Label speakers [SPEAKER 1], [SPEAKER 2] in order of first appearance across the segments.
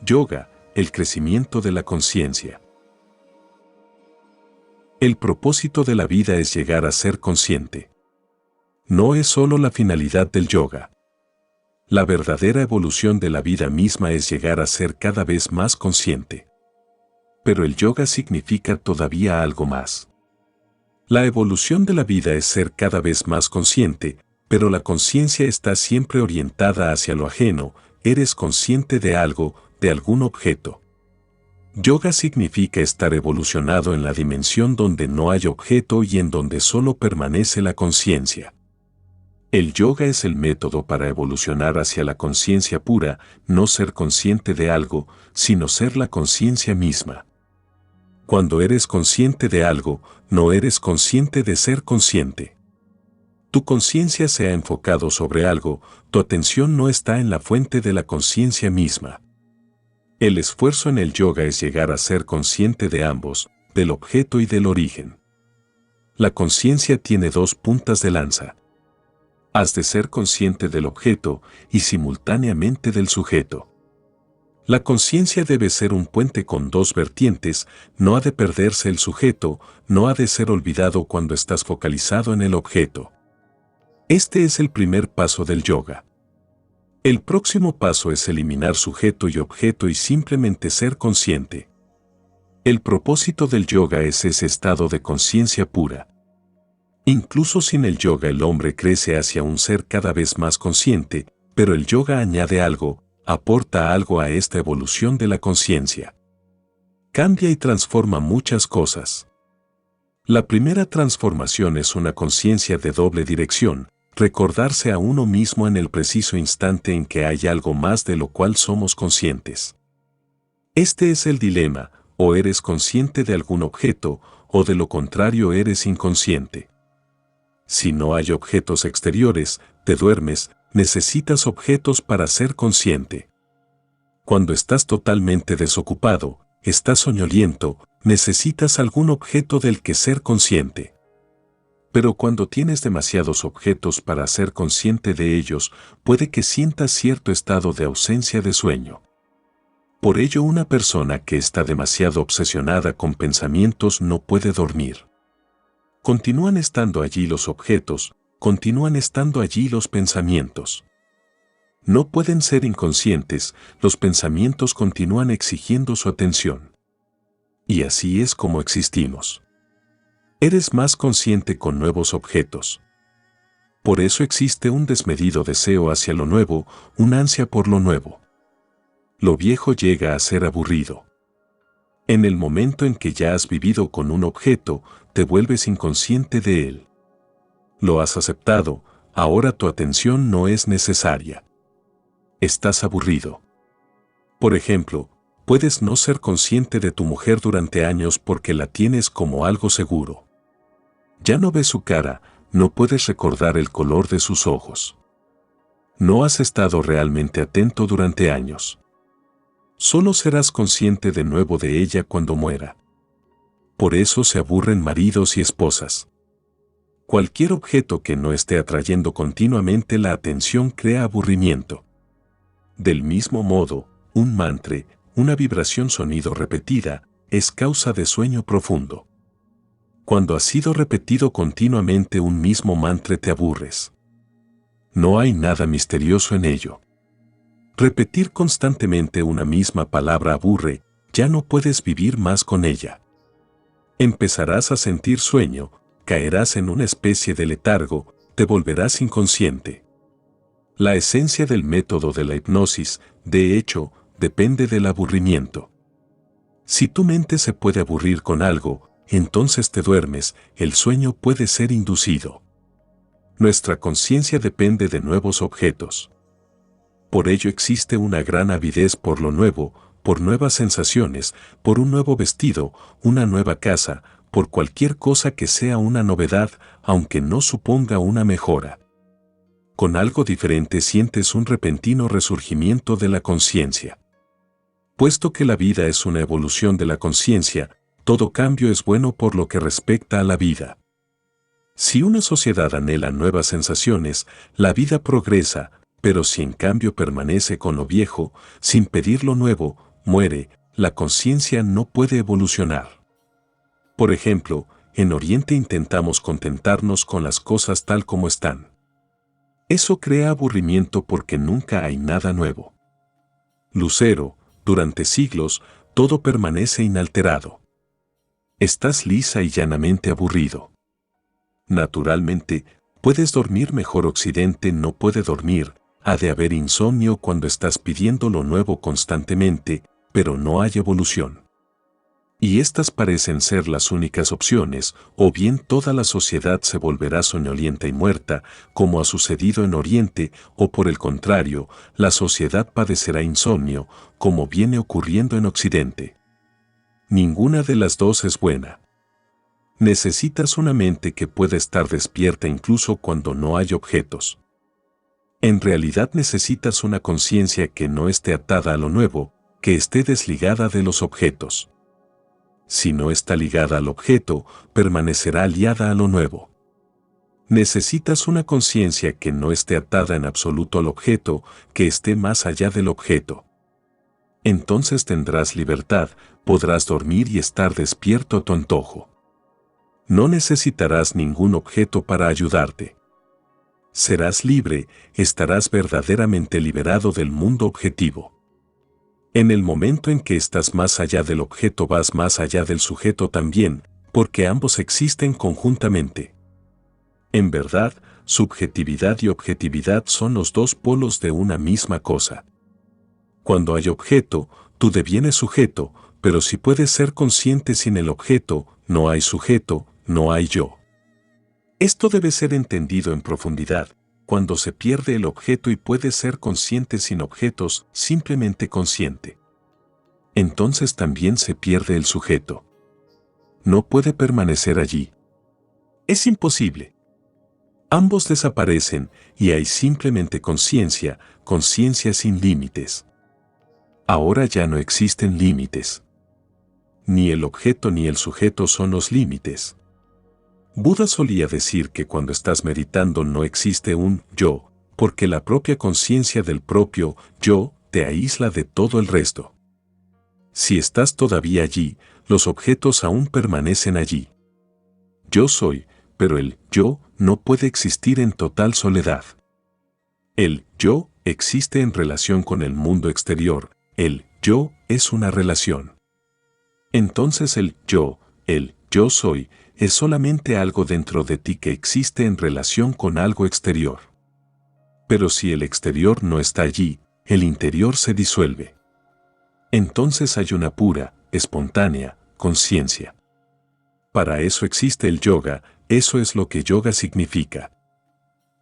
[SPEAKER 1] Yoga, el crecimiento de la conciencia. El propósito de la vida es llegar a ser consciente. No es solo la finalidad del yoga. La verdadera evolución de la vida misma es llegar a ser cada vez más consciente. Pero el yoga significa todavía algo más. La evolución de la vida es ser cada vez más consciente, pero la conciencia está siempre orientada hacia lo ajeno, eres consciente de algo, de algún objeto. Yoga significa estar evolucionado en la dimensión donde no hay objeto y en donde solo permanece la conciencia. El yoga es el método para evolucionar hacia la conciencia pura, no ser consciente de algo, sino ser la conciencia misma. Cuando eres consciente de algo, no eres consciente de ser consciente. Tu conciencia se ha enfocado sobre algo, tu atención no está en la fuente de la conciencia misma. El esfuerzo en el yoga es llegar a ser consciente de ambos, del objeto y del origen. La conciencia tiene dos puntas de lanza. Has de ser consciente del objeto y simultáneamente del sujeto. La conciencia debe ser un puente con dos vertientes, no ha de perderse el sujeto, no ha de ser olvidado cuando estás focalizado en el objeto. Este es el primer paso del yoga. El próximo paso es eliminar sujeto y objeto y simplemente ser consciente. El propósito del yoga es ese estado de conciencia pura. Incluso sin el yoga el hombre crece hacia un ser cada vez más consciente, pero el yoga añade algo, aporta algo a esta evolución de la conciencia. Cambia y transforma muchas cosas. La primera transformación es una conciencia de doble dirección, recordarse a uno mismo en el preciso instante en que hay algo más de lo cual somos conscientes. Este es el dilema, o eres consciente de algún objeto, o de lo contrario eres inconsciente. Si no hay objetos exteriores, te duermes, necesitas objetos para ser consciente. Cuando estás totalmente desocupado, estás soñoliento, necesitas algún objeto del que ser consciente. Pero cuando tienes demasiados objetos para ser consciente de ellos, puede que sientas cierto estado de ausencia de sueño. Por ello, una persona que está demasiado obsesionada con pensamientos no puede dormir. Continúan estando allí los objetos, continúan estando allí los pensamientos. No pueden ser inconscientes, los pensamientos continúan exigiendo su atención. Y así es como existimos. Eres más consciente con nuevos objetos. Por eso existe un desmedido deseo hacia lo nuevo, un ansia por lo nuevo. Lo viejo llega a ser aburrido. En el momento en que ya has vivido con un objeto, te vuelves inconsciente de él. Lo has aceptado, ahora tu atención no es necesaria. Estás aburrido. Por ejemplo, puedes no ser consciente de tu mujer durante años porque la tienes como algo seguro. Ya no ves su cara, no puedes recordar el color de sus ojos. No has estado realmente atento durante años. Solo serás consciente de nuevo de ella cuando muera. Por eso se aburren maridos y esposas. Cualquier objeto que no esté atrayendo continuamente la atención crea aburrimiento. Del mismo modo, un mantra, una vibración sonido repetida, es causa de sueño profundo. Cuando has sido repetido continuamente un mismo mantra te aburres. No hay nada misterioso en ello. Repetir constantemente una misma palabra aburre, ya no puedes vivir más con ella. Empezarás a sentir sueño, caerás en una especie de letargo, te volverás inconsciente. La esencia del método de la hipnosis, de hecho, depende del aburrimiento. Si tu mente se puede aburrir con algo, entonces te duermes, el sueño puede ser inducido. Nuestra conciencia depende de nuevos objetos. Por ello existe una gran avidez por lo nuevo, por nuevas sensaciones, por un nuevo vestido, una nueva casa, por cualquier cosa que sea una novedad, aunque no suponga una mejora. Con algo diferente sientes un repentino resurgimiento de la conciencia. Puesto que la vida es una evolución de la conciencia, todo cambio es bueno por lo que respecta a la vida. Si una sociedad anhela nuevas sensaciones, la vida progresa, pero si en cambio permanece con lo viejo, sin pedir lo nuevo, muere, la conciencia no puede evolucionar. Por ejemplo, en Oriente intentamos contentarnos con las cosas tal como están. Eso crea aburrimiento porque nunca hay nada nuevo. Lucero, durante siglos, todo permanece inalterado. Estás lisa y llanamente aburrido. Naturalmente, puedes dormir mejor. Occidente no puede dormir, ha de haber insomnio cuando estás pidiendo lo nuevo constantemente, pero no hay evolución. Y estas parecen ser las únicas opciones, o bien toda la sociedad se volverá soñolienta y muerta, como ha sucedido en Oriente, o por el contrario, la sociedad padecerá insomnio, como viene ocurriendo en Occidente. Ninguna de las dos es buena. Necesitas una mente que pueda estar despierta incluso cuando no hay objetos. En realidad necesitas una conciencia que no esté atada a lo nuevo, que esté desligada de los objetos. Si no está ligada al objeto, permanecerá aliada a lo nuevo. Necesitas una conciencia que no esté atada en absoluto al objeto, que esté más allá del objeto. Entonces tendrás libertad, podrás dormir y estar despierto a tu antojo. No necesitarás ningún objeto para ayudarte. Serás libre, estarás verdaderamente liberado del mundo objetivo. En el momento en que estás más allá del objeto vas más allá del sujeto también, porque ambos existen conjuntamente. En verdad, subjetividad y objetividad son los dos polos de una misma cosa. Cuando hay objeto, tú devienes sujeto, pero si puedes ser consciente sin el objeto, no hay sujeto, no hay yo. Esto debe ser entendido en profundidad. Cuando se pierde el objeto y puedes ser consciente sin objetos, simplemente consciente. Entonces también se pierde el sujeto. No puede permanecer allí. Es imposible. Ambos desaparecen y hay simplemente conciencia, conciencia sin límites. Ahora ya no existen límites. Ni el objeto ni el sujeto son los límites. Buda solía decir que cuando estás meditando no existe un yo, porque la propia conciencia del propio yo te aísla de todo el resto. Si estás todavía allí, los objetos aún permanecen allí. Yo soy, pero el yo no puede existir en total soledad. El yo existe en relación con el mundo exterior, el yo es una relación. Entonces el yo soy, es solamente algo dentro de ti que existe en relación con algo exterior. Pero si el exterior no está allí, el interior se disuelve. Entonces hay una pura, espontánea, conciencia. Para eso existe el yoga, eso es lo que yoga significa.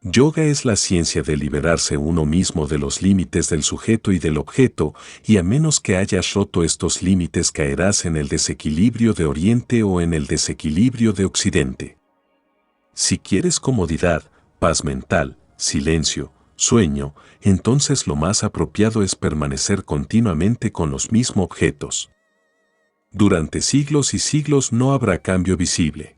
[SPEAKER 1] Yoga es la ciencia de liberarse uno mismo de los límites del sujeto y del objeto, y a menos que hayas roto estos límites caerás en el desequilibrio de Oriente o en el desequilibrio de Occidente. Si quieres comodidad, paz mental, silencio, sueño, entonces lo más apropiado es permanecer continuamente con los mismos objetos. Durante siglos y siglos no habrá cambio visible.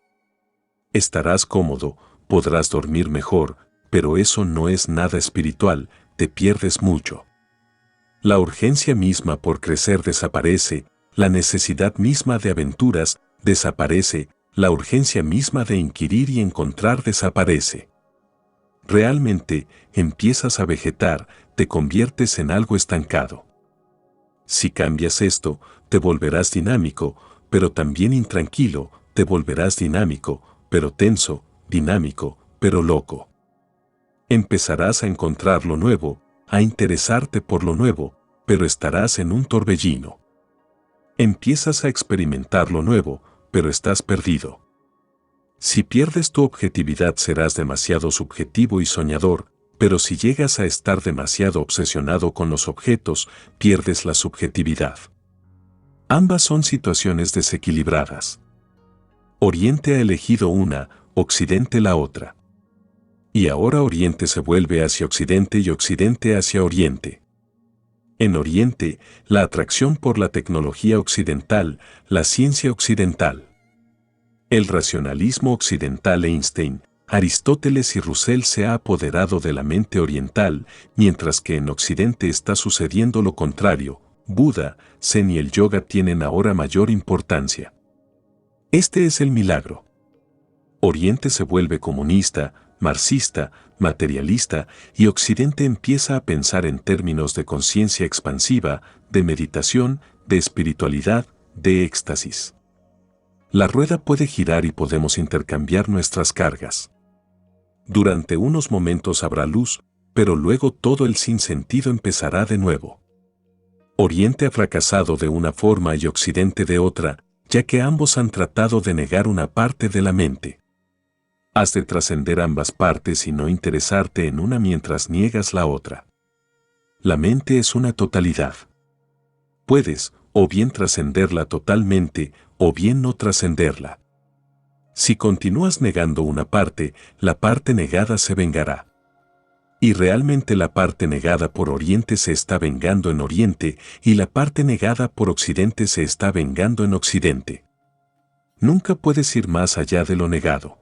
[SPEAKER 1] Estarás cómodo, podrás dormir mejor, pero eso no es nada espiritual, te pierdes mucho. La urgencia misma por crecer desaparece, la necesidad misma de aventuras desaparece, la urgencia misma de inquirir y encontrar desaparece. Realmente, empiezas a vegetar, te conviertes en algo estancado. Si cambias esto, te volverás dinámico, pero también intranquilo, te volverás dinámico, pero tenso, dinámico, pero loco. Empezarás a encontrar lo nuevo, a interesarte por lo nuevo, pero estarás en un torbellino. Empiezas a experimentar lo nuevo, pero estás perdido. Si pierdes tu objetividad serás demasiado subjetivo y soñador, pero si llegas a estar demasiado obsesionado con los objetos, pierdes la subjetividad. Ambas son situaciones desequilibradas. Oriente ha elegido una, Occidente la otra. Y ahora Oriente se vuelve hacia Occidente y Occidente hacia Oriente. En Oriente, la atracción por la tecnología occidental, la ciencia occidental. El racionalismo occidental Einstein, Aristóteles y Russell se ha apoderado de la mente oriental, mientras que en Occidente está sucediendo lo contrario, Buda, Zen y el yoga tienen ahora mayor importancia. Este es el milagro. Oriente se vuelve comunista, marxista, materialista y Occidente empieza a pensar en términos de conciencia expansiva, de meditación, de espiritualidad, de éxtasis. La rueda puede girar y podemos intercambiar nuestras cargas. Durante unos momentos habrá luz, pero luego todo el sinsentido empezará de nuevo. Oriente ha fracasado de una forma y Occidente de otra, ya que ambos han tratado de negar una parte de la mente. Has de trascender ambas partes y no interesarte en una mientras niegas la otra. La mente es una totalidad. Puedes, o bien trascenderla totalmente, o bien no trascenderla. Si continúas negando una parte, la parte negada se vengará. Y realmente la parte negada por Oriente se está vengando en Oriente y la parte negada por Occidente se está vengando en Occidente. Nunca puedes ir más allá de lo negado.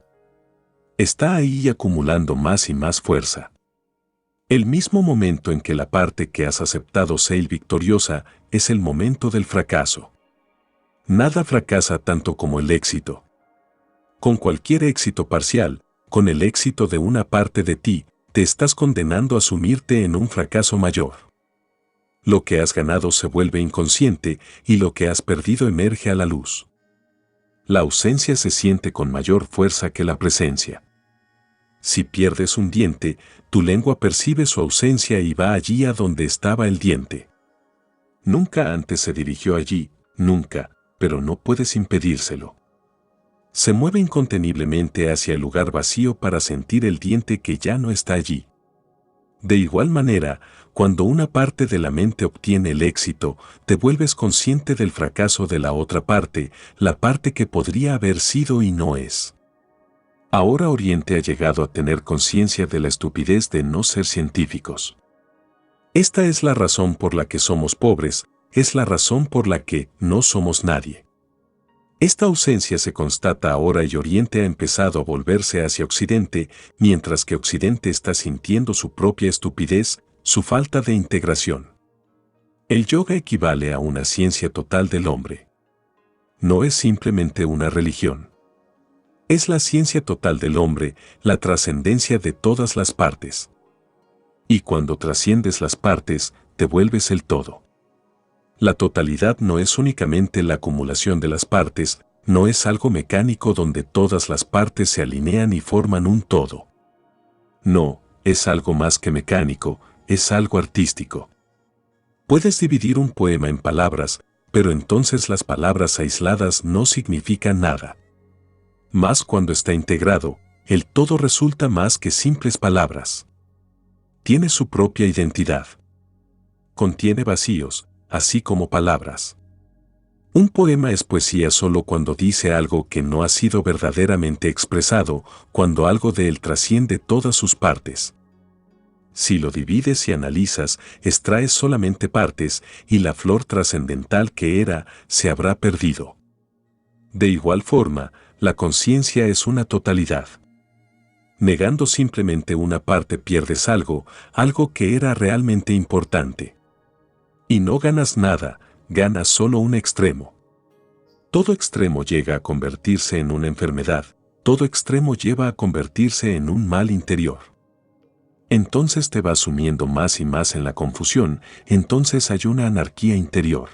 [SPEAKER 1] Está ahí acumulando más y más fuerza. El mismo momento en que la parte que has aceptado sea victoriosa es el momento del fracaso. Nada fracasa tanto como el éxito. Con cualquier éxito parcial, con el éxito de una parte de ti, te estás condenando a sumirte en un fracaso mayor. Lo que has ganado se vuelve inconsciente y lo que has perdido emerge a la luz. La ausencia se siente con mayor fuerza que la presencia. Si pierdes un diente, tu lengua percibe su ausencia y va allí a donde estaba el diente. Nunca antes se dirigió allí, nunca, pero no puedes impedírselo. Se mueve inconteniblemente hacia el lugar vacío para sentir el diente que ya no está allí. De igual manera, cuando una parte de la mente obtiene el éxito, te vuelves consciente del fracaso de la otra parte, la parte que podría haber sido y no es. Ahora Oriente ha llegado a tener conciencia de la estupidez de no ser científicos. Esta es la razón por la que somos pobres, es la razón por la que no somos nadie. Esta ausencia se constata ahora y Oriente ha empezado a volverse hacia Occidente, mientras que Occidente está sintiendo su propia estupidez, su falta de integración. El yoga equivale a una ciencia total del hombre. No es simplemente una religión. Es la ciencia total del hombre, la trascendencia de todas las partes. Y cuando trasciendes las partes, te vuelves el todo. La totalidad no es únicamente la acumulación de las partes, no es algo mecánico donde todas las partes se alinean y forman un todo. No, es algo más que mecánico, es algo artístico. Puedes dividir un poema en palabras, pero entonces las palabras aisladas no significan nada. Más cuando está integrado, el todo resulta más que simples palabras. Tiene su propia identidad. Contiene vacíos, así como palabras. Un poema es poesía solo cuando dice algo que no ha sido verdaderamente expresado, cuando algo de él trasciende todas sus partes. Si lo divides y analizas, extraes solamente partes y la flor trascendental que era se habrá perdido. De igual forma, la conciencia es una totalidad. Negando simplemente una parte pierdes algo que era realmente importante. Y no ganas nada, ganas solo un extremo. Todo extremo llega a convertirse en una enfermedad, todo extremo lleva a convertirse en un mal interior. Entonces te vas sumiendo más y más en la confusión, entonces hay una anarquía interior.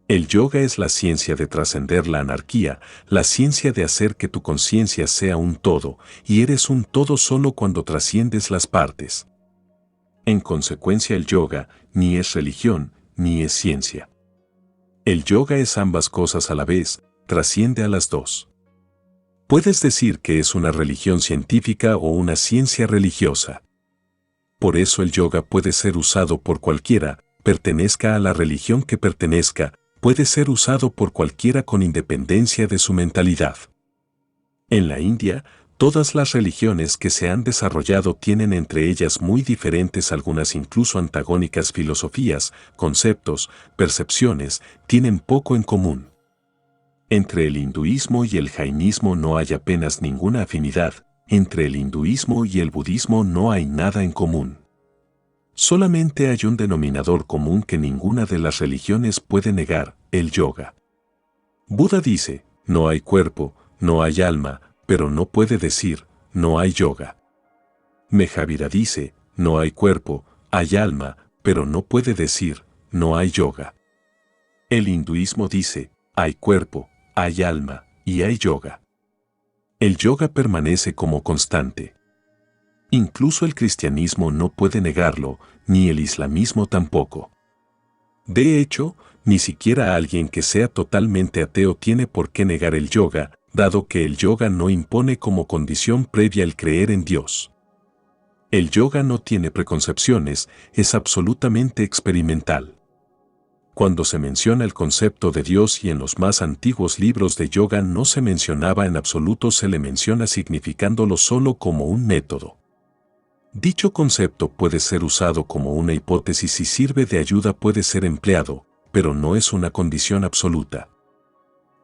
[SPEAKER 1] El yoga es la ciencia de trascender la anarquía, la ciencia de hacer que tu conciencia sea un todo, y eres un todo solo cuando trasciendes las partes. En consecuencia, el yoga ni es religión, ni es ciencia. El yoga es ambas cosas a la vez, trasciende a las dos. Puedes decir que es una religión científica o una ciencia religiosa. Por eso el yoga puede ser usado por cualquiera, pertenezca a la religión que pertenezca, puede ser usado por cualquiera con independencia de su mentalidad. En la India, todas las religiones que se han desarrollado tienen entre ellas muy diferentes, algunas incluso antagónicas filosofías, conceptos, percepciones, tienen poco en común. Entre el hinduismo y el jainismo no hay apenas ninguna afinidad, entre el hinduismo y el budismo no hay nada en común. Solamente hay un denominador común que ninguna de las religiones puede negar: el yoga. Buda dice, no hay cuerpo, no hay alma, pero no puede decir, no hay yoga. Mahavira dice, no hay cuerpo, hay alma, pero no puede decir, no hay yoga. El hinduismo dice, hay cuerpo, hay alma, y hay yoga. El yoga permanece como constante. Incluso el cristianismo no puede negarlo, ni el islamismo tampoco. De hecho, ni siquiera alguien que sea totalmente ateo tiene por qué negar el yoga, dado que el yoga no impone como condición previa el creer en Dios. El yoga no tiene preconcepciones, es absolutamente experimental. Cuando se menciona el concepto de Dios, y en los más antiguos libros de yoga no se mencionaba en absoluto, se le menciona significándolo solo como un método. Dicho concepto puede ser usado como una hipótesis y sirve de ayuda, puede ser empleado, pero no es una condición absoluta.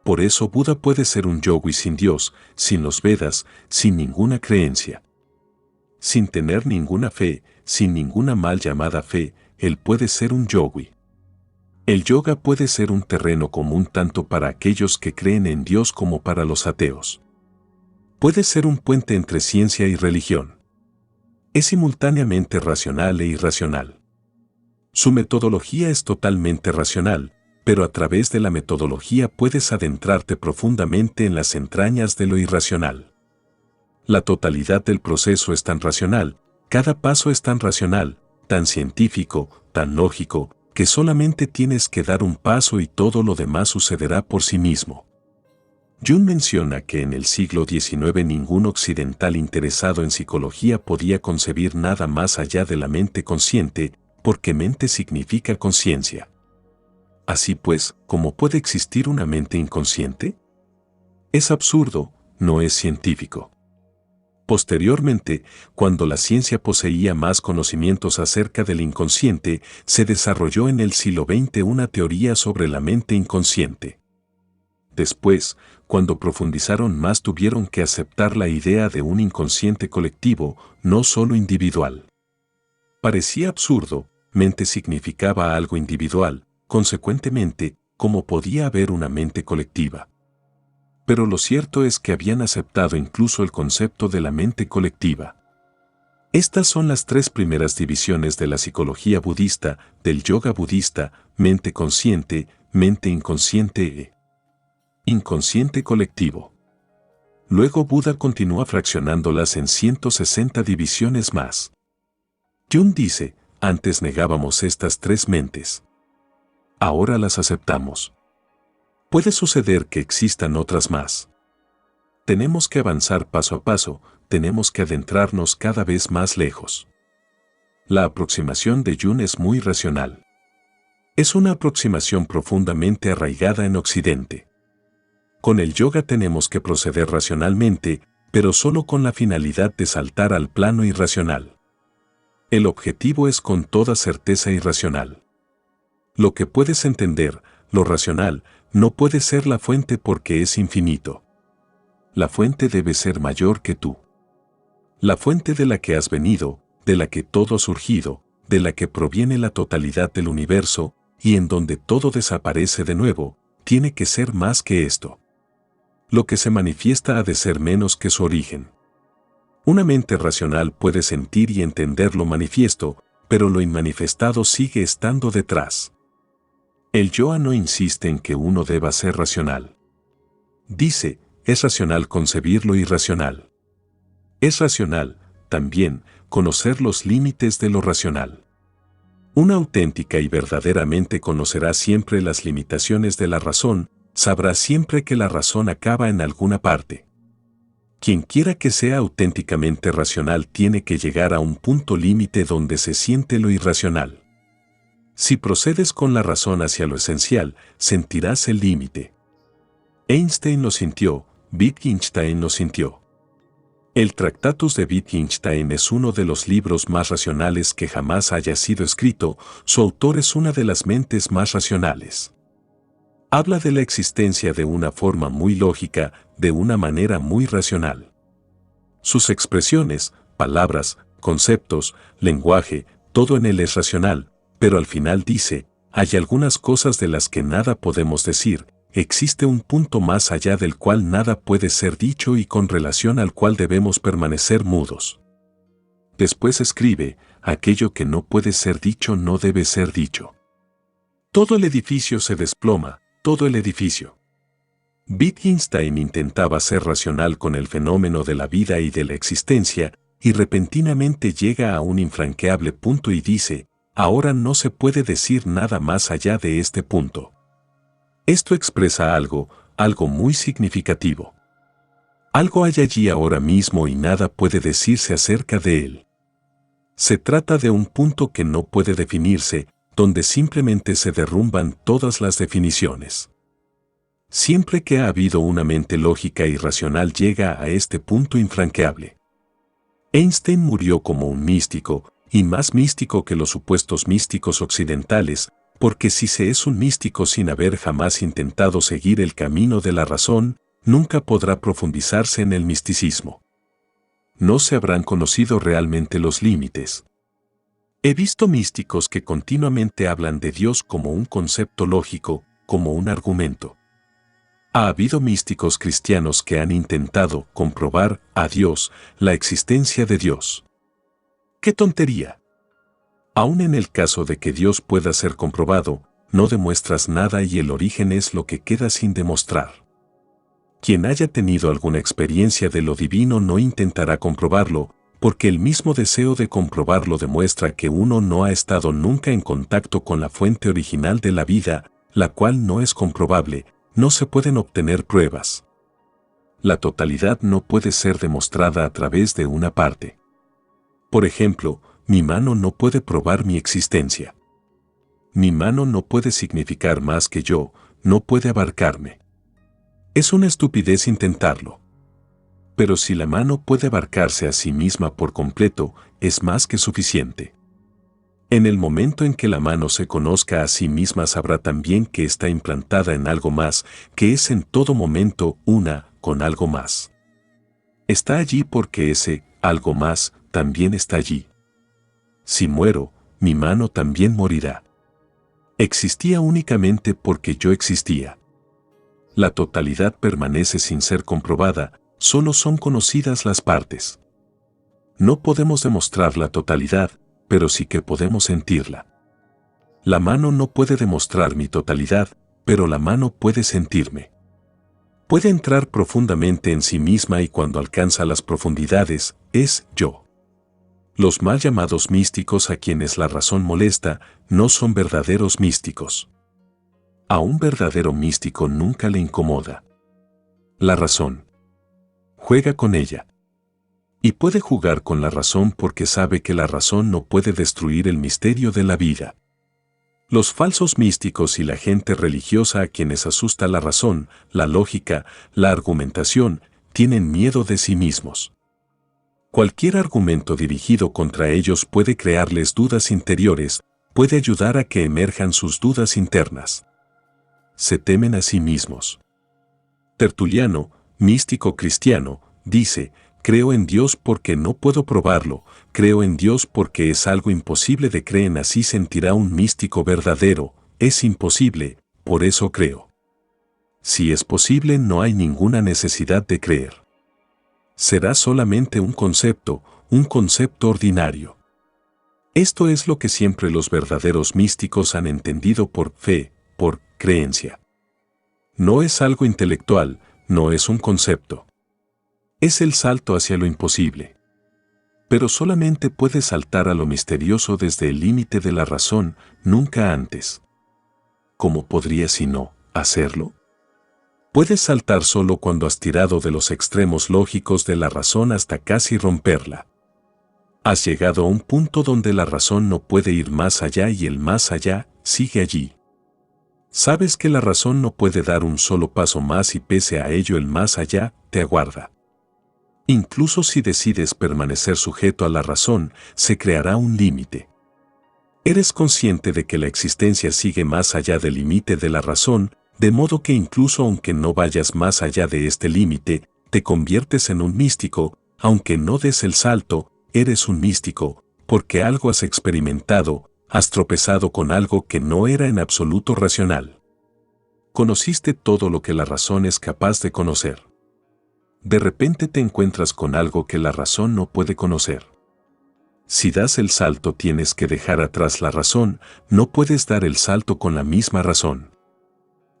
[SPEAKER 1] Por eso Buda puede ser un yogui sin Dios, sin los Vedas, sin ninguna creencia. Sin tener ninguna fe, sin ninguna mal llamada fe, él puede ser un yogui. El yoga puede ser un terreno común tanto para aquellos que creen en Dios como para los ateos. Puede ser un puente entre ciencia y religión. Es simultáneamente racional e irracional. Su metodología es totalmente racional, pero a través de la metodología puedes adentrarte profundamente en las entrañas de lo irracional. La totalidad del proceso es tan racional, cada paso es tan racional, tan científico, tan lógico, que solamente tienes que dar un paso y todo lo demás sucederá por sí mismo. Jung menciona que en el siglo XIX ningún occidental interesado en psicología podía concebir nada más allá de la mente consciente, porque mente significa conciencia. Así pues, ¿cómo puede existir una mente inconsciente? Es absurdo, no es científico. Posteriormente, cuando la ciencia poseía más conocimientos acerca del inconsciente, se desarrolló en el siglo XX una teoría sobre la mente inconsciente. Después, cuando profundizaron más, tuvieron que aceptar la idea de un inconsciente colectivo, no solo individual. Parecía absurdo, mente significaba algo individual, consecuentemente, ¿cómo podía haber una mente colectiva? Pero lo cierto es que habían aceptado incluso el concepto de la mente colectiva. Estas son las tres primeras divisiones de la psicología budista, del yoga budista: mente consciente, mente inconsciente e inconsciente colectivo. Luego Buda continúa fraccionándolas en 160 divisiones más. Jung dice, antes negábamos estas tres mentes. Ahora las aceptamos. Puede suceder que existan otras más. Tenemos que avanzar paso a paso, tenemos que adentrarnos cada vez más lejos. La aproximación de Jung es muy racional. Es una aproximación profundamente arraigada en Occidente. Con el yoga tenemos que proceder racionalmente, pero solo con la finalidad de saltar al plano irracional. El objetivo es con toda certeza irracional. Lo que puedes entender, lo racional, no puede ser la fuente porque es infinito. La fuente debe ser mayor que tú. La fuente de la que has venido, de la que todo ha surgido, de la que proviene la totalidad del universo, y en donde todo desaparece de nuevo, tiene que ser más que esto. Lo que se manifiesta ha de ser menos que su origen. Una mente racional puede sentir y entender lo manifiesto, pero lo inmanifestado sigue estando detrás. El yoga no insiste en que uno deba ser racional. Dice, es racional concebir lo irracional. Es racional, también, conocer los límites de lo racional. Una auténtica y verdaderamente conocerá siempre las limitaciones de la razón, sabrá siempre que la razón acaba en alguna parte. Quien quiera que sea auténticamente racional tiene que llegar a un punto límite donde se siente lo irracional. Si procedes con la razón hacia lo esencial, sentirás el límite. Einstein lo sintió, Wittgenstein lo sintió. El Tractatus de Wittgenstein es uno de los libros más racionales que jamás haya sido escrito, su autor es una de las mentes más racionales. Habla de la existencia de una forma muy lógica, de una manera muy racional. Sus expresiones, palabras, conceptos, lenguaje, todo en él es racional, pero al final dice, hay algunas cosas de las que nada podemos decir, existe un punto más allá del cual nada puede ser dicho y con relación al cual debemos permanecer mudos. Después escribe, aquello que no puede ser dicho no debe ser dicho. Todo el edificio se desploma, todo el edificio. Wittgenstein intentaba ser racional con el fenómeno de la vida y de la existencia, y repentinamente llega a un infranqueable punto y dice, ahora no se puede decir nada más allá de este punto. Esto expresa algo muy significativo. Algo hay allí ahora mismo y nada puede decirse acerca de él. Se trata de un punto que no puede definirse, donde simplemente se derrumban todas las definiciones. Siempre que ha habido una mente lógica y racional llega a este punto infranqueable. Einstein murió como un místico, y más místico que los supuestos místicos occidentales, porque si se es un místico sin haber jamás intentado seguir el camino de la razón, nunca podrá profundizarse en el misticismo. No se habrán conocido realmente los límites. He visto místicos que continuamente hablan de Dios como un concepto lógico, como un argumento. Ha habido místicos cristianos que han intentado comprobar a Dios, la existencia de Dios. ¡Qué tontería! Aún en el caso de que Dios pueda ser comprobado, no demuestras nada y el origen es lo que queda sin demostrar. Quien haya tenido alguna experiencia de lo divino no intentará comprobarlo, porque el mismo deseo de comprobarlo demuestra que uno no ha estado nunca en contacto con la fuente original de la vida, la cual no es comprobable. No se pueden obtener pruebas. La totalidad no puede ser demostrada a través de una parte. Por ejemplo, mi mano no puede probar mi existencia. Mi mano no puede significar más que yo, no puede abarcarme. Es una estupidez intentarlo. Pero si la mano puede abarcarse a sí misma por completo, es más que suficiente. En el momento en que la mano se conozca a sí misma sabrá también que está implantada en algo más, que es en todo momento una con algo más. Está allí porque ese algo más también está allí. Si muero, mi mano también morirá. Existía únicamente porque yo existía. La totalidad permanece sin ser comprobada, solo son conocidas las partes. No podemos demostrar la totalidad, pero sí que podemos sentirla. La mano no puede demostrar mi totalidad, pero la mano puede sentirme. Puede entrar profundamente en sí misma y cuando alcanza las profundidades, es yo. Los mal llamados místicos a quienes la razón molesta, no son verdaderos místicos. A un verdadero místico nunca le incomoda la razón. Juega con ella. Y puede jugar con la razón porque sabe que la razón no puede destruir el misterio de la vida. Los falsos místicos y la gente religiosa a quienes asusta la razón, la lógica, la argumentación, tienen miedo de sí mismos. Cualquier argumento dirigido contra ellos puede crearles dudas interiores, puede ayudar a que emerjan sus dudas internas. Se temen a sí mismos. Tertuliano, místico cristiano, dice, creo en Dios porque no puedo probarlo, creo en Dios porque es algo imposible de creer, así sentirá un místico verdadero, es imposible, por eso creo. Si es posible no hay ninguna necesidad de creer. Será solamente un concepto ordinario. Esto es lo que siempre los verdaderos místicos han entendido por fe, por creencia. No es algo intelectual, no es un concepto. Es el salto hacia lo imposible. Pero solamente puede saltar a lo misterioso desde el límite de la razón, nunca antes. ¿Cómo podría sino hacerlo? Puedes saltar solo cuando has tirado de los extremos lógicos de la razón hasta casi romperla. Has llegado a un punto donde la razón no puede ir más allá y el más allá sigue allí. Sabes que la razón no puede dar un solo paso más y pese a ello el más allá te aguarda. Incluso si decides permanecer sujeto a la razón, se creará un límite. Eres consciente de que la existencia sigue más allá del límite de la razón, de modo que incluso aunque no vayas más allá de este límite, te conviertes en un místico, aunque no des el salto, eres un místico, porque algo has experimentado, has tropezado con algo que no era en absoluto racional. Conociste todo lo que la razón es capaz de conocer. De repente te encuentras con algo que la razón no puede conocer. Si das el salto tienes que dejar atrás la razón, no puedes dar el salto con la misma razón.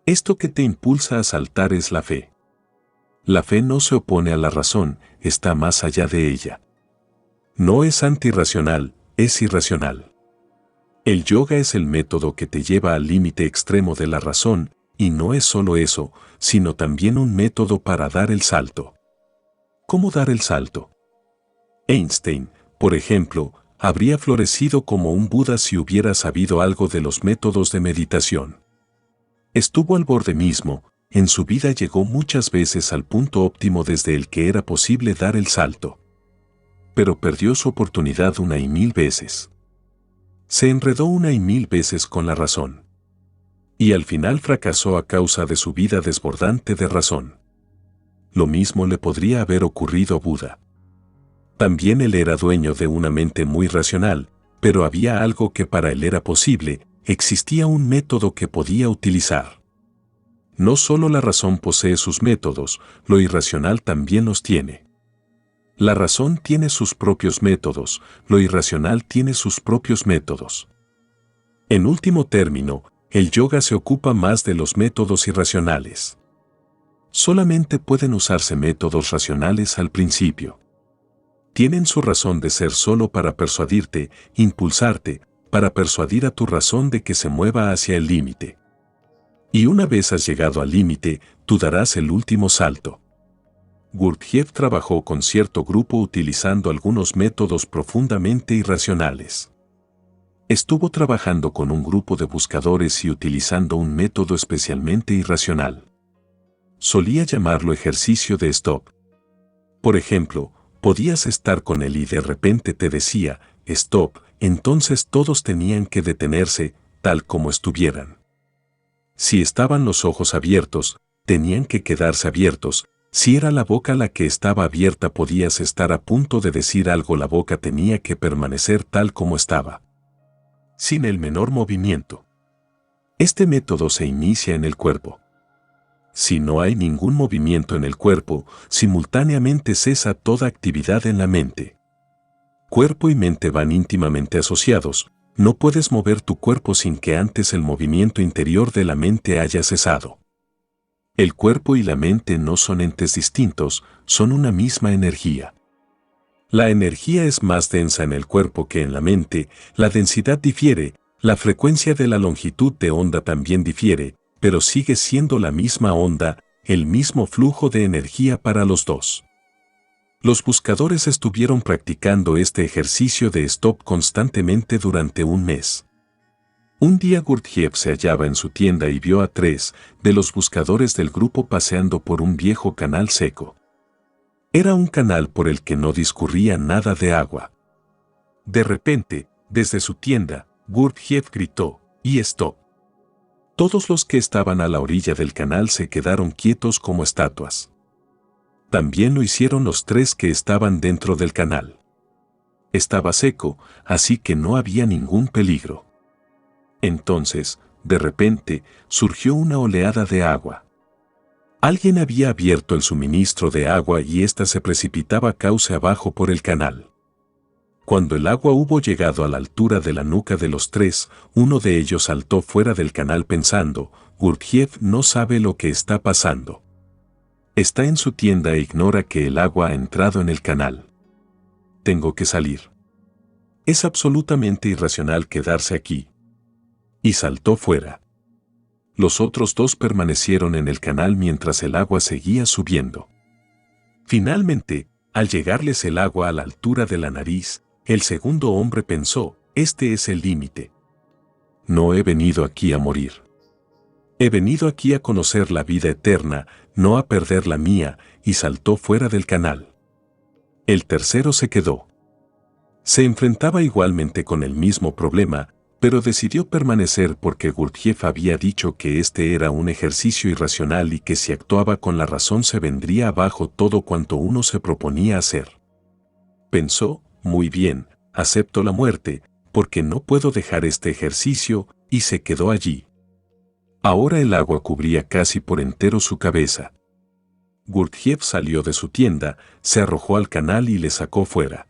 [SPEAKER 1] Esto que te impulsa a saltar es la fe. La fe no se opone a la razón, está más allá de ella. No es antirracional, es irracional. El yoga es el método que te lleva al límite extremo de la razón, y no es solo eso, sino también un método para dar el salto. ¿Cómo dar el salto? Einstein, por ejemplo, habría florecido como un Buda si hubiera sabido algo de los métodos de meditación. Estuvo al borde mismo, en su vida llegó muchas veces al punto óptimo desde el que era posible dar el salto. Pero perdió su oportunidad 1,000 veces. Se enredó 1,000 veces con la razón. Y al final fracasó a causa de su vida desbordante de razón. Lo mismo le podría haber ocurrido a Buda. También él era dueño de una mente muy racional, pero había algo que para él era posible, existía un método que podía utilizar. No solo la razón posee sus métodos, lo irracional también los tiene. La razón tiene sus propios métodos, lo irracional tiene sus propios métodos. En último término, el yoga se ocupa más de los métodos irracionales. Solamente pueden usarse métodos racionales al principio. Tienen su razón de ser solo para persuadirte, impulsarte, para persuadir a tu razón de que se mueva hacia el límite. Y una vez has llegado al límite, tú darás el último salto. Gurdjieff trabajó con cierto grupo utilizando algunos métodos profundamente irracionales. Estuvo trabajando con un grupo de buscadores y utilizando un método especialmente irracional. Solía llamarlo ejercicio de stop. Por ejemplo, podías estar con él y de repente te decía, stop, entonces todos tenían que detenerse, tal como estuvieran. Si estaban los ojos abiertos, tenían que quedarse abiertos. Si era la boca la que estaba abierta podías estar a punto de decir algo, la boca tenía que permanecer tal como estaba, sin el menor movimiento. Este método se inicia en el cuerpo. Si no hay ningún movimiento en el cuerpo, simultáneamente cesa toda actividad en la mente. Cuerpo y mente van íntimamente asociados, no puedes mover tu cuerpo sin que antes el movimiento interior de la mente haya cesado. El cuerpo y la mente no son entes distintos, son una misma energía. La energía es más densa en el cuerpo que en la mente, la densidad difiere, la frecuencia de la longitud de onda también difiere, pero sigue siendo la misma onda, el mismo flujo de energía para los dos. Los buscadores estuvieron practicando este ejercicio de stop constantemente durante un mes. Un día Gurdjieff se hallaba en su tienda y vio a 3 de los buscadores del grupo paseando por un viejo canal seco. Era un canal por el que no discurría nada de agua. De repente, desde su tienda, Gurdjieff gritó, ¡y stop! Todos los que estaban a la orilla del canal se quedaron quietos como estatuas. También lo hicieron los 3 que estaban dentro del canal. Estaba seco, así que no había ningún peligro. Entonces, de repente, surgió una oleada de agua. Alguien había abierto el suministro de agua y ésta se precipitaba cauce abajo por el canal. Cuando el agua hubo llegado a la altura de la nuca de los 3, uno de ellos saltó fuera del canal pensando, Gurdjieff no sabe lo que está pasando. Está en su tienda e ignora que el agua ha entrado en el canal. Tengo que salir. Es absolutamente irracional quedarse aquí. Y saltó fuera. Los otros 2 permanecieron en el canal mientras el agua seguía subiendo. Finalmente, al llegarles el agua a la altura de la nariz, el segundo hombre pensó, este es el límite. No he venido aquí a morir. He venido aquí a conocer la vida eterna, no a perder la mía, y saltó fuera del canal. El tercero se quedó. Se enfrentaba igualmente con el mismo problema, pero decidió permanecer porque Gurdjieff había dicho que este era un ejercicio irracional y que si actuaba con la razón se vendría abajo todo cuanto uno se proponía hacer. Pensó, muy bien, acepto la muerte, porque no puedo dejar este ejercicio, y se quedó allí. Ahora el agua cubría casi por entero su cabeza. Gurdjieff salió de su tienda, se arrojó al canal y le sacó fuera.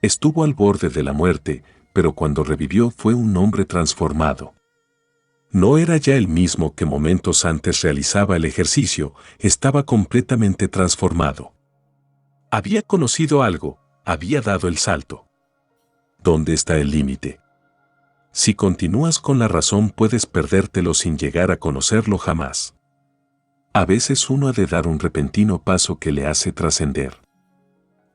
[SPEAKER 1] Estuvo al borde de la muerte, pero cuando revivió fue un hombre transformado. No era ya el mismo que momentos antes realizaba el ejercicio, estaba completamente transformado. Había conocido algo, había dado el salto. ¿Dónde está el límite? Si continúas con la razón puedes perdértelo sin llegar a conocerlo jamás. A veces uno ha de dar un repentino paso que le hace trascender.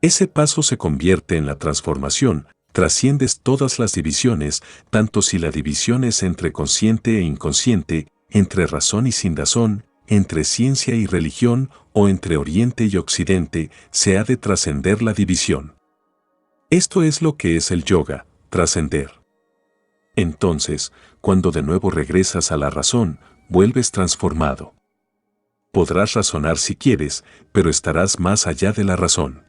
[SPEAKER 1] Ese paso se convierte en la transformación, trasciendes todas las divisiones, tanto si la división es entre consciente e inconsciente, entre razón y sin razón, entre ciencia y religión, o entre Oriente y Occidente, se ha de trascender la división. Esto es lo que es el yoga, trascender. Entonces, cuando de nuevo regresas a la razón, vuelves transformado. Podrás razonar si quieres, pero estarás más allá de la razón.